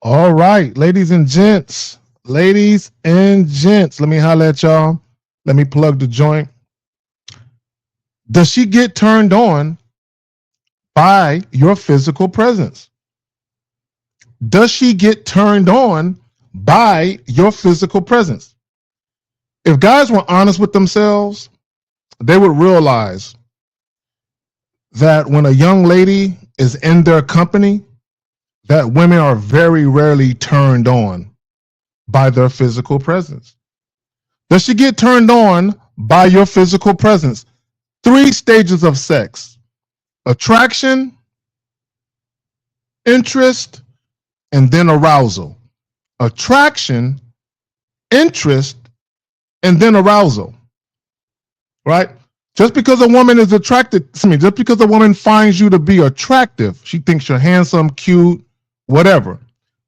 All right, ladies and gents, let me holler at y'all. Let me plug the joint. Does she get turned on by your physical presence? Does she get turned on by your physical presence? If guys were honest with themselves, they would realize that when a young lady is in their company, that women are very rarely turned on by their physical presence. Does she get turned on by your physical presence? 3 stages of sex: attraction, interest, and then arousal. Attraction, interest, and then arousal. Right? Just because a woman is just because a woman finds you to be attractive, she thinks you're handsome, cute, whatever.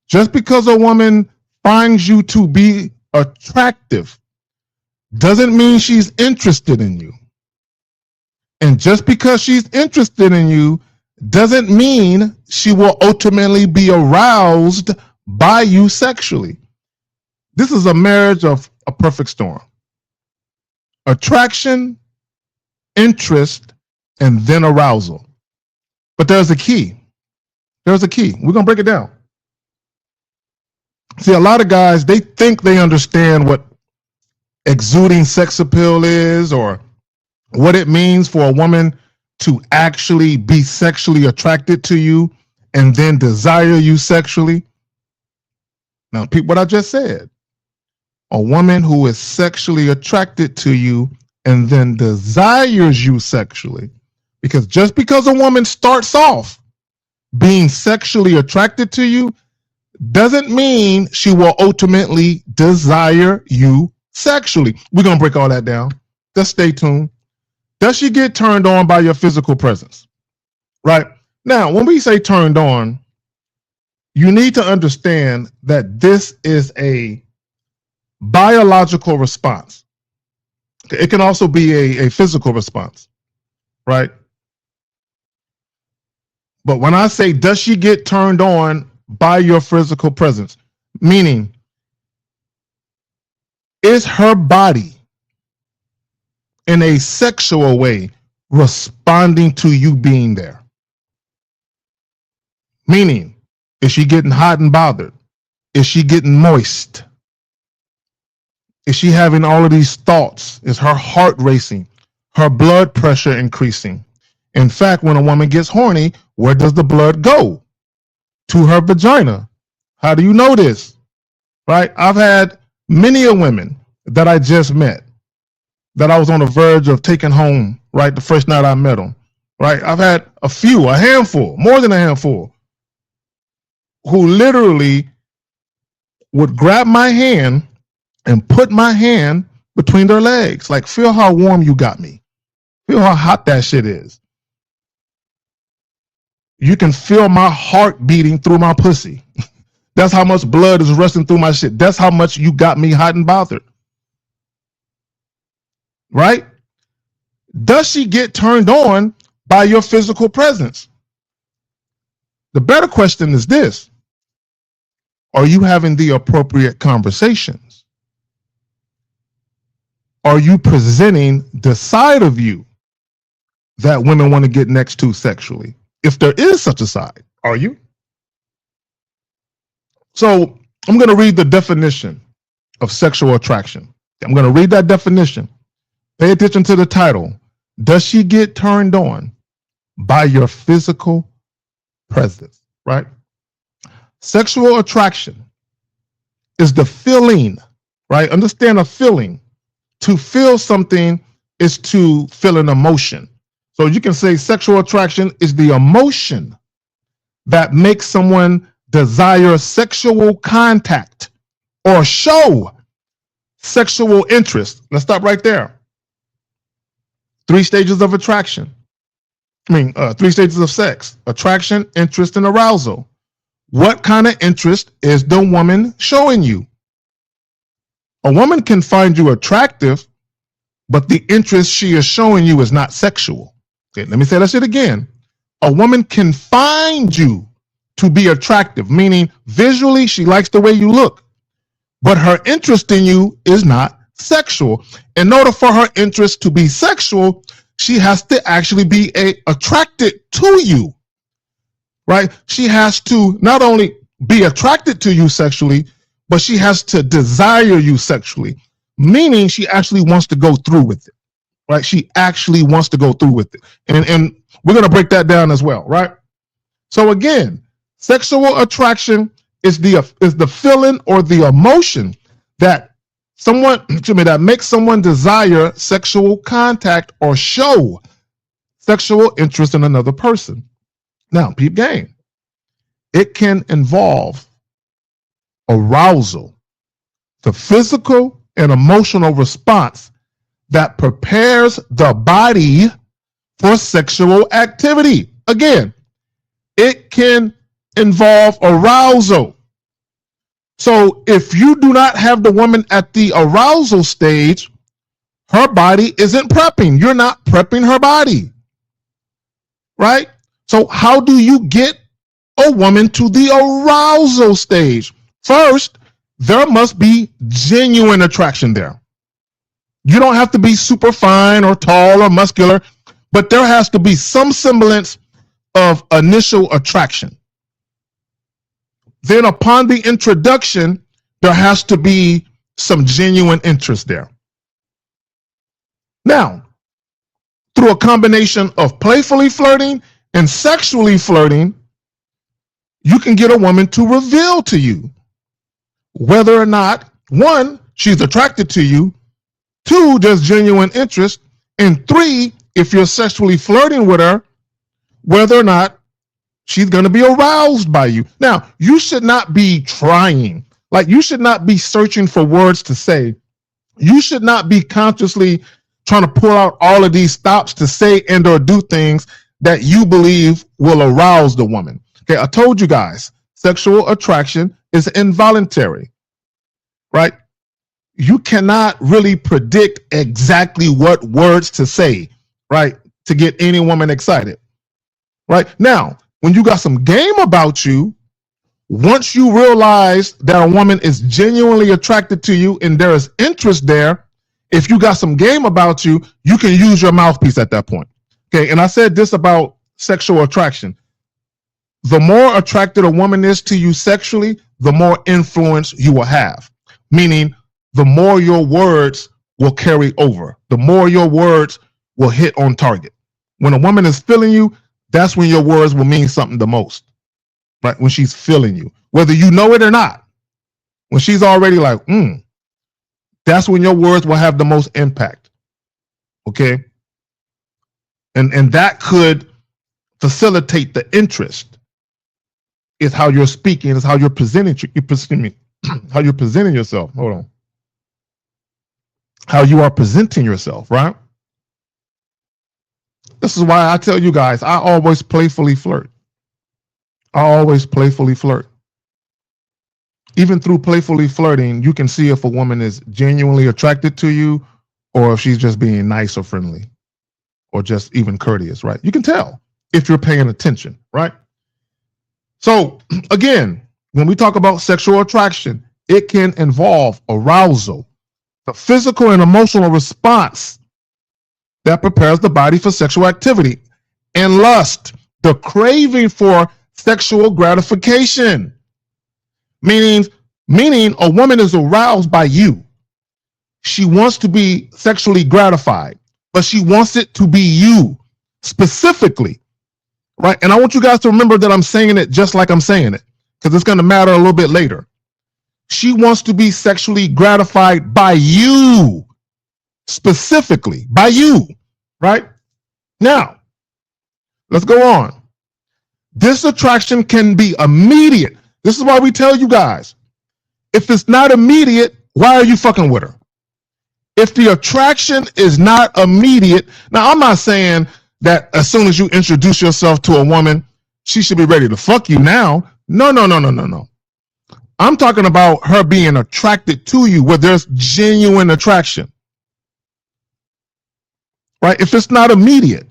Just because a woman finds you to be attractive doesn't mean she's interested in you. And just because she's interested in you doesn't mean she will ultimately be aroused by you sexually. This is a marriage of a perfect storm: attraction, interest, and then arousal. But there's a key. We're going to break it down. See, a lot of guys, they think they understand what exuding sex appeal is, or what it means for a woman to actually be sexually attracted to you and then desire you sexually. Now, repeat what I just said. A woman who is sexually attracted to you and then desires you sexually. Because just because a woman starts off being sexually attracted to you doesn't mean she will ultimately desire you sexually. We're going to break all that down. Just stay tuned. Does she get turned on by your physical presence? Right? Now, when we say turned on, you need to understand that this is a biological response. It can also be a physical response, right? But when I say, does she get turned on by your physical presence? Meaning, is her body in a sexual way responding to you being there? Meaning, is she getting hot and bothered? Is she getting moist? Is she having all of these thoughts? Is her heart racing? Her blood pressure increasing? In fact, when a woman gets horny, where does the blood go? To her vagina. How do you know this? Right? I've had many a women that I just met that I was on the verge of taking home, right, the first night I met them. Right? I've had a handful, more than a handful, who literally would grab my hand and put my hand between their legs. Like, feel how warm you got me. Feel how hot that shit is. You can feel my heart beating through my pussy. That's how much blood is rushing through my shit. That's how much you got me hot and bothered. Right? Does she get turned on by your physical presence? The better question is this: are you having the appropriate conversations? Are you presenting the side of you that women want to get next to sexually? If there is such a side, are you? So I'm going to read the definition of sexual attraction. I'm going to read that definition. Pay attention to the title. Does she get turned on by your physical presence? Right? Sexual attraction is the feeling, right? Understand a feeling. To feel something is to feel an emotion. So you can say sexual attraction is the emotion that makes someone desire sexual contact or show sexual interest. Let's stop right there. 3 stages of attraction. 3 stages of sex: attraction, interest, and arousal. What kind of interest is the woman showing you? A woman can find you attractive, but the interest she is showing you is not sexual. Okay, let me say that shit again. A woman can find you to be attractive, meaning visually she likes the way you look, but her interest in you is not sexual. In order for her interest to be sexual, she has to actually be attracted to you, right? She has to not only be attracted to you sexually, but she has to desire you sexually, meaning she actually wants to go through with it, right? She actually wants to go through with it. And we're going to break that down as well, right? So again, sexual attraction is the feeling or the emotion that that makes someone desire sexual contact or show sexual interest in another person. Now, peep game. It can involve arousal, the physical and emotional response that prepares the body for sexual activity. Again, it can involve arousal. So if you do not have the woman at the arousal stage, her body isn't prepping. You're not prepping her body, right? So how do you get a woman to the arousal stage? First, there must be genuine attraction there. You don't have to be super fine or tall or muscular, but there has to be some semblance of initial attraction. Then upon the introduction, there has to be some genuine interest there. Now, through a combination of playfully flirting and sexually flirting, you can get a woman to reveal to you whether or not, one, she's attracted to you, two, there's genuine interest, and three, if you're sexually flirting with her, whether or not she's going to be aroused by you. Now, you should not be trying. Like, you should not be searching for words to say. You should not be consciously trying to pull out all of these stops to say and or do things that you believe will arouse the woman. Okay, I told you guys, sexual attraction is involuntary, right? You cannot really predict exactly what words to say, right, to get any woman excited, right? Now, when you got some game about you, once you realize that a woman is genuinely attracted to you and there is interest there, if you got some game about you, you can use your mouthpiece at that point. Okay, and I said this about sexual attraction. The more attracted a woman is to you sexually, the more influence you will have. Meaning, the more your words will carry over, the more your words will hit on target. When a woman is feeling you, that's when your words will mean something the most, right? When she's feeling you, whether you know it or not. When she's already like, that's when your words will have the most impact, okay? And that could facilitate the interest. Is how you're speaking, is how you're presenting, how you're presenting yourself. Hold on. How you are presenting yourself, right? This is why I tell you guys, I always playfully flirt. I always playfully flirt. Even through playfully flirting, you can see if a woman is genuinely attracted to you or if she's just being nice or friendly or just even courteous, right? You can tell if you're paying attention, right? So again, when we talk about sexual attraction, it can involve arousal, the physical and emotional response that prepares the body for sexual activity, and lust, the craving for sexual gratification. Meaning a woman is aroused by you. She wants to be sexually gratified, but she wants it to be you specifically, right? And I want you guys to remember that I'm saying it just like I'm saying it, because it's going to matter a little bit later. She wants to be sexually gratified by you, specifically by you, right? Now, let's go on. This attraction can be immediate. This is why we tell you guys, if it's not immediate, why are you fucking with her? If the attraction is not immediate, now I'm not saying that as soon as you introduce yourself to a woman, she should be ready to fuck you now. No. I'm talking about her being attracted to you where there's genuine attraction, right? If it's not immediate,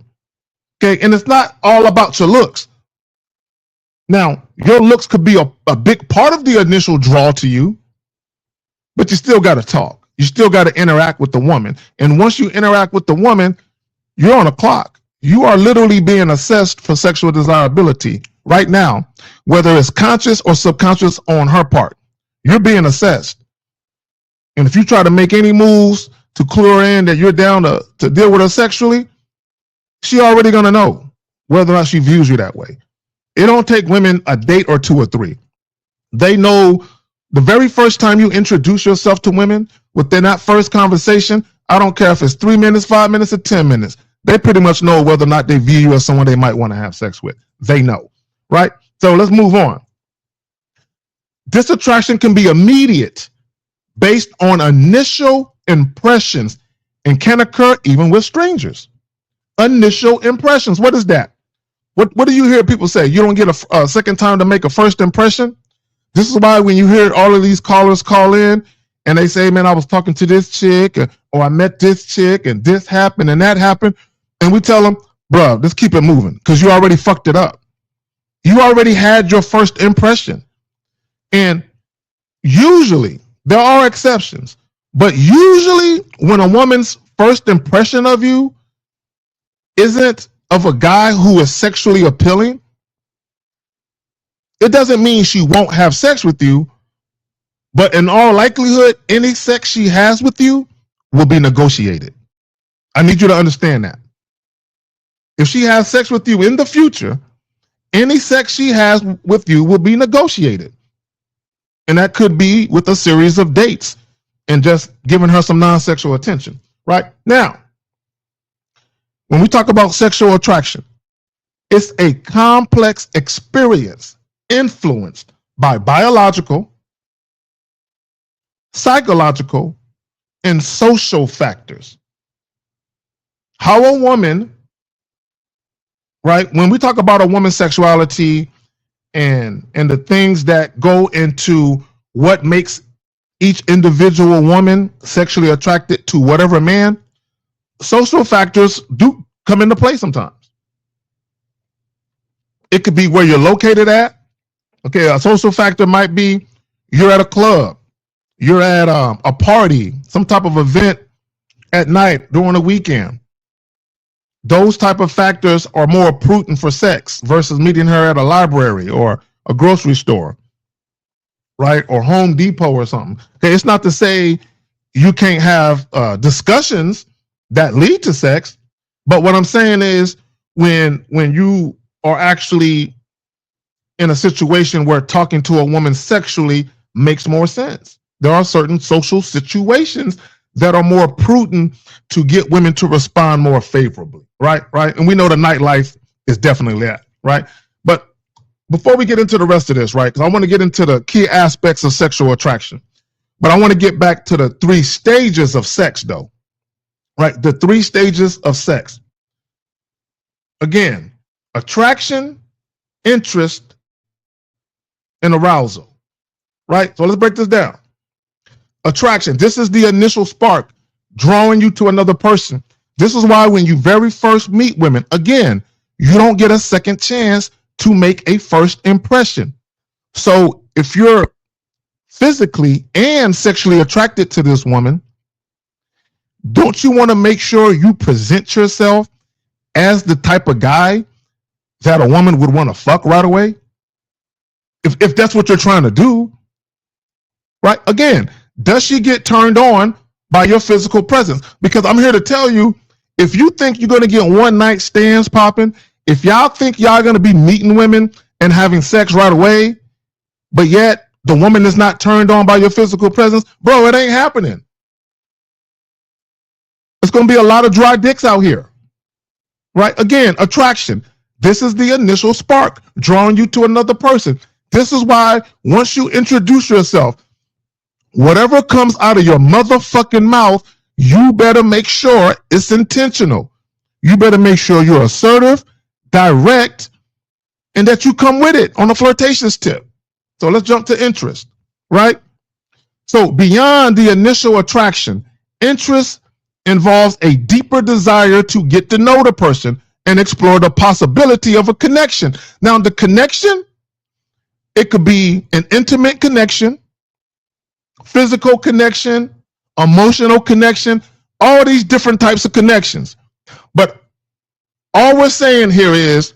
okay, and it's not all about your looks. Now, your looks could be a big part of the initial draw to you, but you still got to talk. You still got to interact with the woman. And once you interact with the woman, you're on a clock. You are literally being assessed for sexual desirability right now, whether it's conscious or subconscious on her part. You're being assessed. And if you try to make any moves to clue her in that you're down to deal with her sexually, she already going to know whether or not she views you that way. It don't take women a date or two or three. They know the very first time you introduce yourself to women within that first conversation, I don't care if it's 3 minutes, 5 minutes, or 10 minutes. They pretty much know whether or not they view you as someone they might want to have sex with. They know, right? So let's move on. This attraction can be immediate based on initial impressions and can occur even with strangers. Initial impressions. What is that? What do you hear people say? You don't get a second time to make a first impression? This is why when you hear all of these callers call in and they say, man, I was talking to this chick or I met this chick and this happened and that happened. And we tell them, bro, let's keep it moving because you already fucked it up. You already had your first impression. And usually, there are exceptions, but usually when a woman's first impression of you isn't of a guy who is sexually appealing, it doesn't mean she won't have sex with you, but in all likelihood, any sex she has with you will be negotiated. I need you to understand that. If she has sex with you in the future, any sex she has with you will be negotiated. And that could be with a series of dates and just giving her some non-sexual attention, right? Now, when we talk about sexual attraction, it's a complex experience influenced by biological, psychological, and social factors. How a woman, right? When we talk about a woman's sexuality and the things that go into what makes each individual woman sexually attracted to whatever man, social factors do come into play sometimes. It could be where you're located at. Okay, a social factor might be you're at a club, you're at a party, some type of event at night during the weekend. Those type of factors are more prudent for sex versus meeting her at a library or a grocery store, right? Or Home Depot or something. Okay, it's not to say you can't have discussions that lead to sex, but what I'm saying is when you are actually in a situation where talking to a woman sexually makes more sense. There are certain social situations that are more prudent to get women to respond more favorably, right? And we know the nightlife is definitely that, right? But before we get into the rest of this, right, because I want to get into the key aspects of sexual attraction, but I want to get back to the 3 stages of sex, though, right? The 3 stages of sex. Again, attraction, interest, and arousal, right? So let's break this down. Attraction, this is the initial spark drawing you to another person. This is why when you very first meet women, again, you don't get a second chance to make a first impression. So if you're physically and sexually attracted to this woman, don't you want to make sure you present yourself as the type of guy that a woman would want to fuck right away? If that's what you're trying to do, right? Again, does she get turned on by your physical presence? Because I'm here to tell you, if you think you're going to get one night stands popping, if y'all think y'all going to be meeting women and having sex right away, but yet the woman is not turned on by your physical presence, bro, it ain't happening. It's going to be a lot of dry dicks out here, right? Again, attraction. This is the initial spark drawing you to another person. This is why once you introduce yourself, whatever comes out of your motherfucking mouth, you better make sure it's intentional. You better make sure you're assertive, direct, and that you come with it on a flirtatious tip. So let's jump to interest, right? So beyond the initial attraction, interest involves a deeper desire to get to know the person and explore the possibility of a connection. Now, the connection It could be an intimate connection, physical connection, emotional connection, all these different types of connections. But all we're saying here is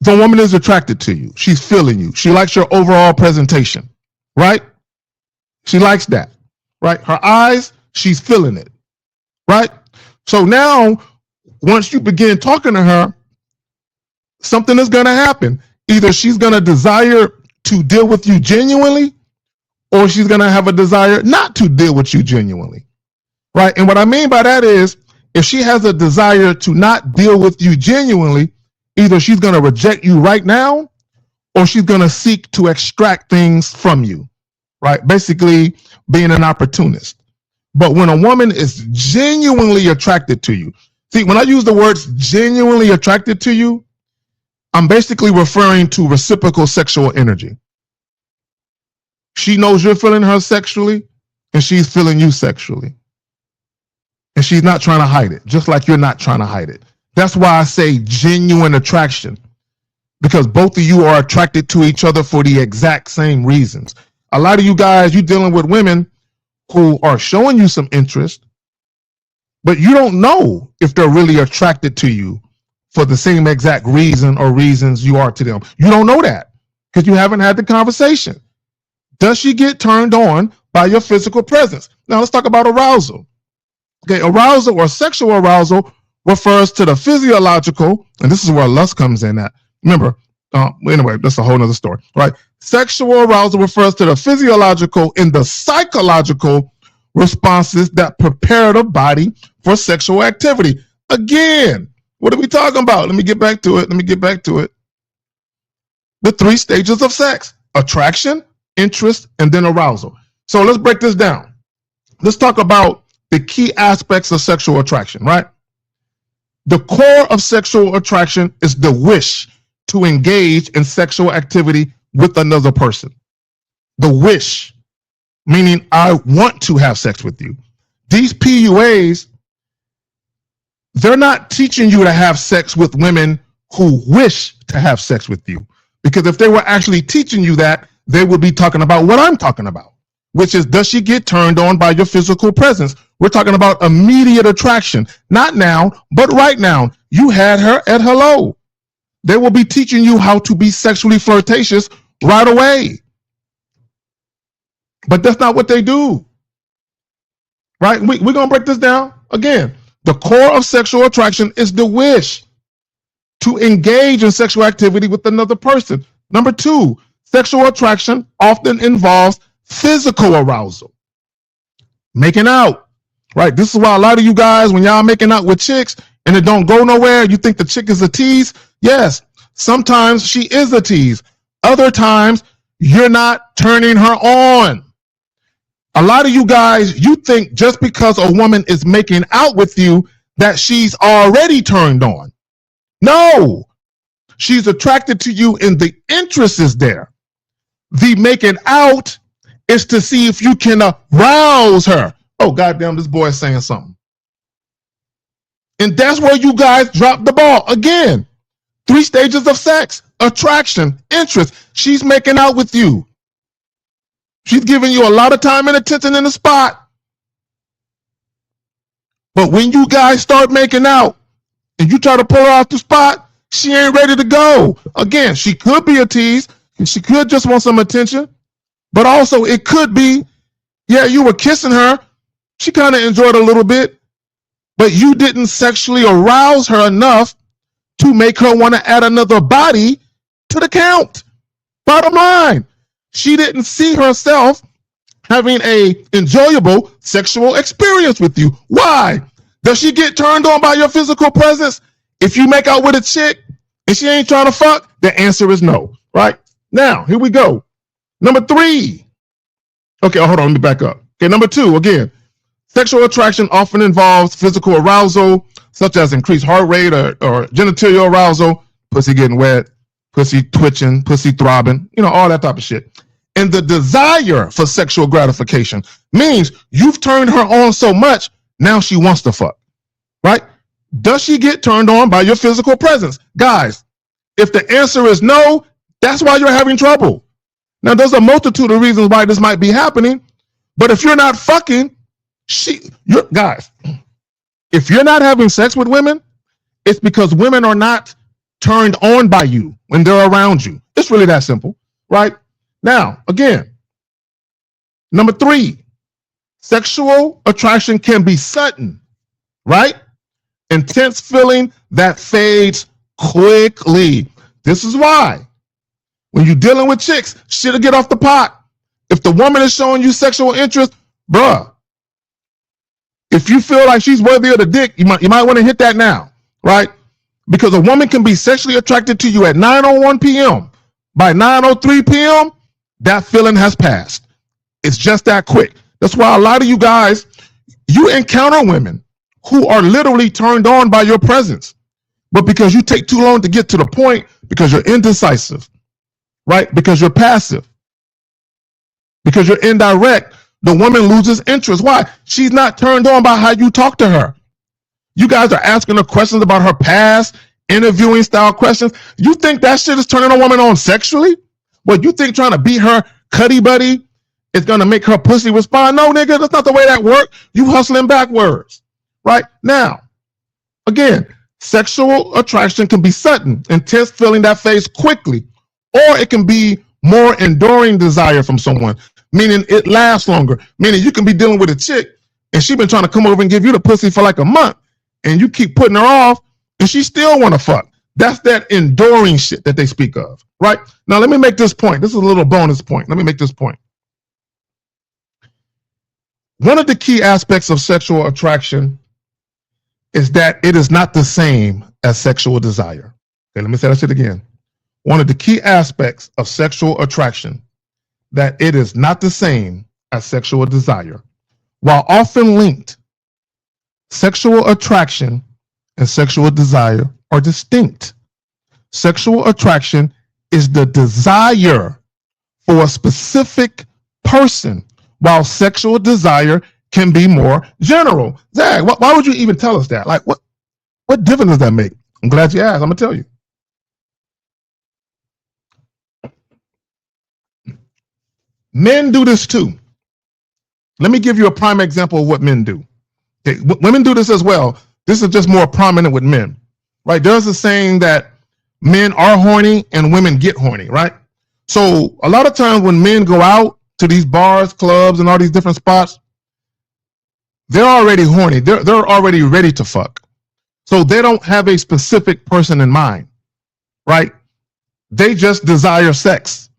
the woman is attracted to you. She's feeling you. She likes your overall presentation, right? She likes that, right? Her eyes, she's feeling it, right? So now, once you begin talking to her, something is going to happen. Either she's going to desire to deal with you genuinely, or she's going to have a desire not to deal with you genuinely, right? And what I mean by that is, if she has a desire to not deal with you genuinely, either she's going to reject you right now, or she's going to seek to extract things from you, right? Basically being an opportunist. But when a woman is genuinely attracted to you, see, when I use the words genuinely attracted to you, I'm basically referring to reciprocal sexual energy. She knows you're feeling her sexually, and she's feeling you sexually. And she's not trying to hide it, just like you're not trying to hide it. That's why I say genuine attraction, because both of you are attracted to each other for the exact same reasons. A lot of you guys, you're dealing with women who are showing you some interest, but you don't know if they're really attracted to you for the same exact reason or reasons you are to them. You don't know that because you haven't had the conversation. Does she get turned on by your physical presence? Now let's talk about arousal. Okay, arousal or sexual arousal refers to the physiological, and this is where lust comes in at. Remember, anyway, that's a whole nother story, right? Sexual arousal refers to the physiological and the psychological responses that prepare the body for sexual activity. Again, what are we talking about? Let me get back to it. The 3 stages of sex: attraction, interest, and then arousal. So let's break this down. Let's talk about the key aspects of sexual attraction, right? The core of sexual attraction is the wish to engage in sexual activity with another person. The wish, meaning I want to have sex with you. These PUAs, they're not teaching you to have sex with women who wish to have sex with you. Because if they were actually teaching you that, they would be talking about what I'm talking about, which is, does she get turned on by your physical presence? We're talking about immediate attraction, not now, but right now. You had her at hello. They will be teaching you how to be sexually flirtatious right away. But that's not what they do, right? We're going to break this down again. The core of sexual attraction is the wish to engage in sexual activity with another person. Number 2, sexual attraction often involves physical arousal. Making out, right? This is why a lot of you guys, when y'all making out with chicks and it don't go nowhere, you think the chick is a tease. Yes, sometimes she is a tease. Other times, you're not turning her on. A lot of you guys, you think just because a woman is making out with you that she's already turned on. No, she's attracted to you and the interest is there. The making out is to see if you can arouse her. Oh, goddamn, this boy is saying something. And that's where you guys drop the ball. Again, 3 stages of sex: attraction, interest. She's making out with you. She's giving you a lot of time and attention in the spot. But when you guys start making out and you try to pull her off the spot, she ain't ready to go. Again, she could be a tease, and she could just want some attention. But also it could be, yeah, you were kissing her. She kind of enjoyed a little bit, but you didn't sexually arouse her enough to make her want to add another body to the count. Bottom line, she didn't see herself having a enjoyable sexual experience with you. Why? Does she get turned on by your physical presence? If you make out with a chick and she ain't trying to fuck, the answer is no, right? Now, here we go. Number 3. Okay, hold on, let me back up. Okay, number 2, again, sexual attraction often involves physical arousal, such as increased heart rate or genitalia arousal, pussy getting wet, pussy twitching, pussy throbbing, all that type of shit. And the desire for sexual gratification means you've turned her on so much, now she wants to fuck, right? Does she get turned on by your physical presence? Guys, if the answer is no, That's why you're having trouble. Now, there's a multitude of reasons why this might be happening, but if you're not fucking, guys, if you're not having sex with women, it's because women are not turned on by you when they're around you. It's really that simple, right? Now, again, number 3, sexual attraction can be sudden, right? Intense feeling that fades quickly. This is why when you're dealing with chicks, shit'll get off the pot. If the woman is showing you sexual interest, bruh, if you feel like she's worthy of the dick, you might want to hit that now, right? Because a woman can be sexually attracted to you at 9:01 p.m. By 9:03 p.m., that feeling has passed. It's just that quick. That's why a lot of you guys, you encounter women who are literally turned on by your presence. But because you take too long to get to the point, because you're indecisive, right? Because you're passive, because you're indirect, the woman loses interest. Why? She's not turned on by how you talk to her. You guys are asking her questions about her past, interviewing style questions. You think that shit is turning a woman on sexually? What, you think trying to be her cuddy buddy is going to make her pussy respond? No, nigga, that's not the way that works. You hustling backwards, right? Now, again, sexual attraction can be sudden, intense feeling that fades quickly, or it can be more enduring desire from someone, meaning it lasts longer, meaning you can be dealing with a chick and she been trying to come over and give you the pussy for like a month and you keep putting her off and she still want to fuck. That's that enduring shit that they speak of, right? Now, let me make this point. This is a little bonus point. Let me make this point. One of the key aspects of sexual attraction is that it is not the same as sexual desire. Okay, let me say that shit again. One of the key aspects of sexual attraction, that it is not the same as sexual desire. While often linked, sexual attraction and sexual desire are distinct. Sexual attraction is the desire for a specific person, while sexual desire can be more general. Zach, why would you even tell us that? Like, what difference does that make? I'm glad you asked. I'm gonna tell you. Men do this too. Let me give you a prime example of what men do. Okay, women do this as well. This is just more prominent with men, right? There's a saying that men are horny and women get horny, right? So a lot of times when men go out to these bars, clubs, and all these different spots, they're already horny. They're already ready to fuck. So they don't have a specific person in mind, right? They just desire sex,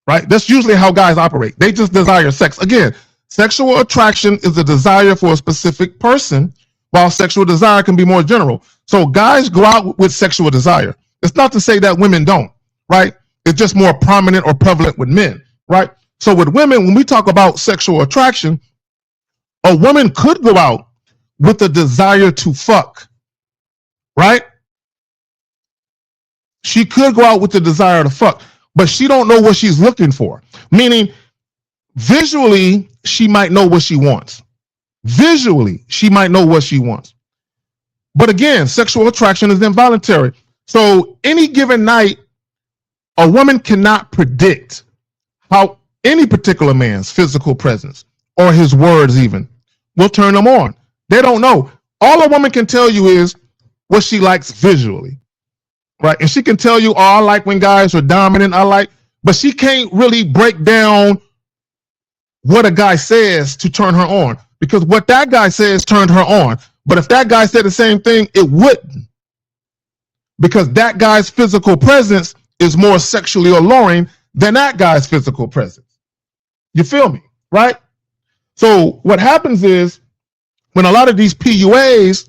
right? That's usually how guys operate. They just desire sex. Again, sexual attraction is a desire for a specific person, while sexual desire can be more general. So guys go out with sexual desire. It's not to say that women don't, right? It's just more prominent or prevalent with men, right? So with women, when we talk about sexual attraction, a woman could go out with a desire to fuck, right? She could go out with the desire to fuck, but she don't know what she's looking for. Meaning, visually, she might know what she wants. Visually, she might know what she wants. But again, sexual attraction is involuntary. So any given night, a woman cannot predict how any particular man's physical presence or his words even will turn them on. They don't know. All a woman can tell you is what she likes visually, right? And she can tell you, oh, I like when guys are dominant, but she can't really break down what a guy says to turn her on, because what that guy says turned her on. But if that guy said the same thing, it wouldn't, because that guy's physical presence is more sexually alluring than that guy's physical presence. You feel me, right? So what happens is when a lot of these PUAs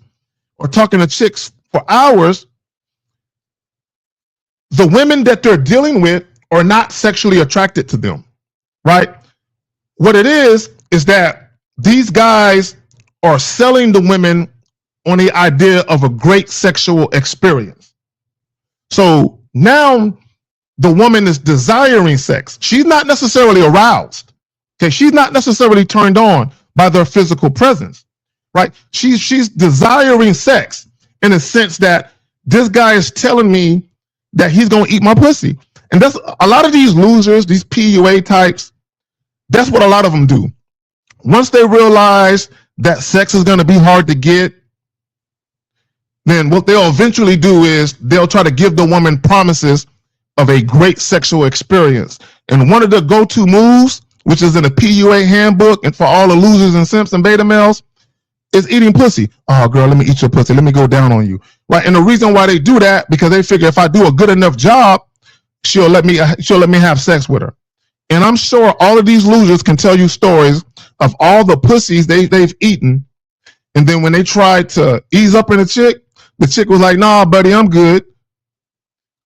are talking to chicks for hours, the women that they're dealing with are not sexually attracted to them, right? What it is that these guys are selling the women on the idea of a great sexual experience. So now the woman is desiring sex. She's not necessarily aroused. Okay, she's not necessarily turned on by their physical presence, right? She's desiring sex in a sense that this guy is telling me that he's gonna eat my pussy. And that's a lot of these losers, these PUA types, that's what a lot of them do. Once they realize that sex is going to be hard to get, then what they'll eventually do is they'll try to give the woman promises of a great sexual experience. And one of the go-to moves, which is in the PUA handbook and for all the losers and simps and beta males, is eating pussy. Oh, girl, let me eat your pussy. Let me go down on you. Right? And the reason why they do that, because they figure if I do a good enough job, she'll let me have sex with her. And I'm sure all of these losers can tell you stories of all the pussies they've eaten. And then when they tried to ease up in the chick was like, nah, buddy, I'm good.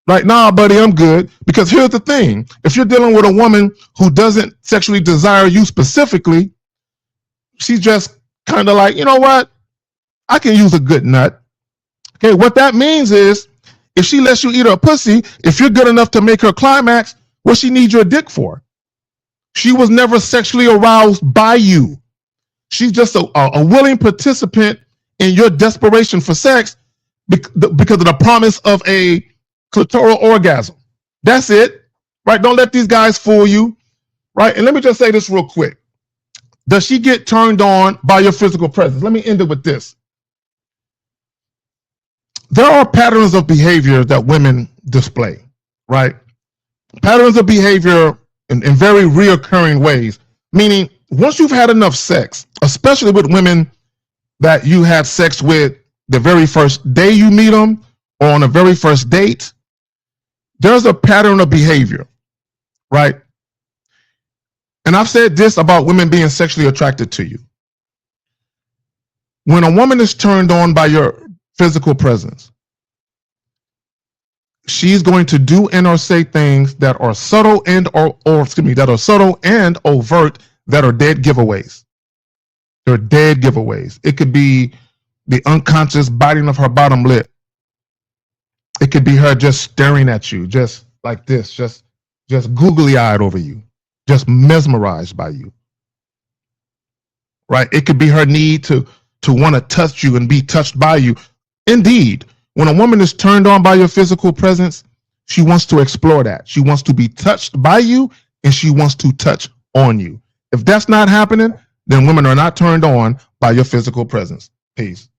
Like, nah, buddy, I'm good. Because here's the thing. If you're dealing with a woman who doesn't sexually desire you specifically, she's just kind of like, you know what? I can use a good nut. Okay, what that means is if she lets you eat her pussy, if you're good enough to make her climax, what she needs your dick for? She was never sexually aroused by you. She's just a willing participant in your desperation for sex because of the promise of a clitoral orgasm. That's it, right? Don't let these guys fool you, right? And let me just say this real quick. Does she get turned on by your physical presence? Let me end it with this. There are patterns of behavior that women display, right? Patterns of behavior in very reoccurring ways, meaning once you've had enough sex, especially with women that you had sex with the very first day you meet them or on the very first date, there's a pattern of behavior, right? And I've said this about women being sexually attracted to you. When a woman is turned on by your physical presence, she's going to do and or say things that are subtle and that are subtle and overt that are dead giveaways. They're dead giveaways. It could be the unconscious biting of her bottom lip. It could be her just staring at you, just like this, just googly-eyed over you, just mesmerized by you. Right? It could be her need to want to touch you and be touched by you. Indeed, when a woman is turned on by your physical presence, she wants to explore that. She wants to be touched by you and she wants to touch on you. If that's not happening, then women are not turned on by your physical presence. Peace.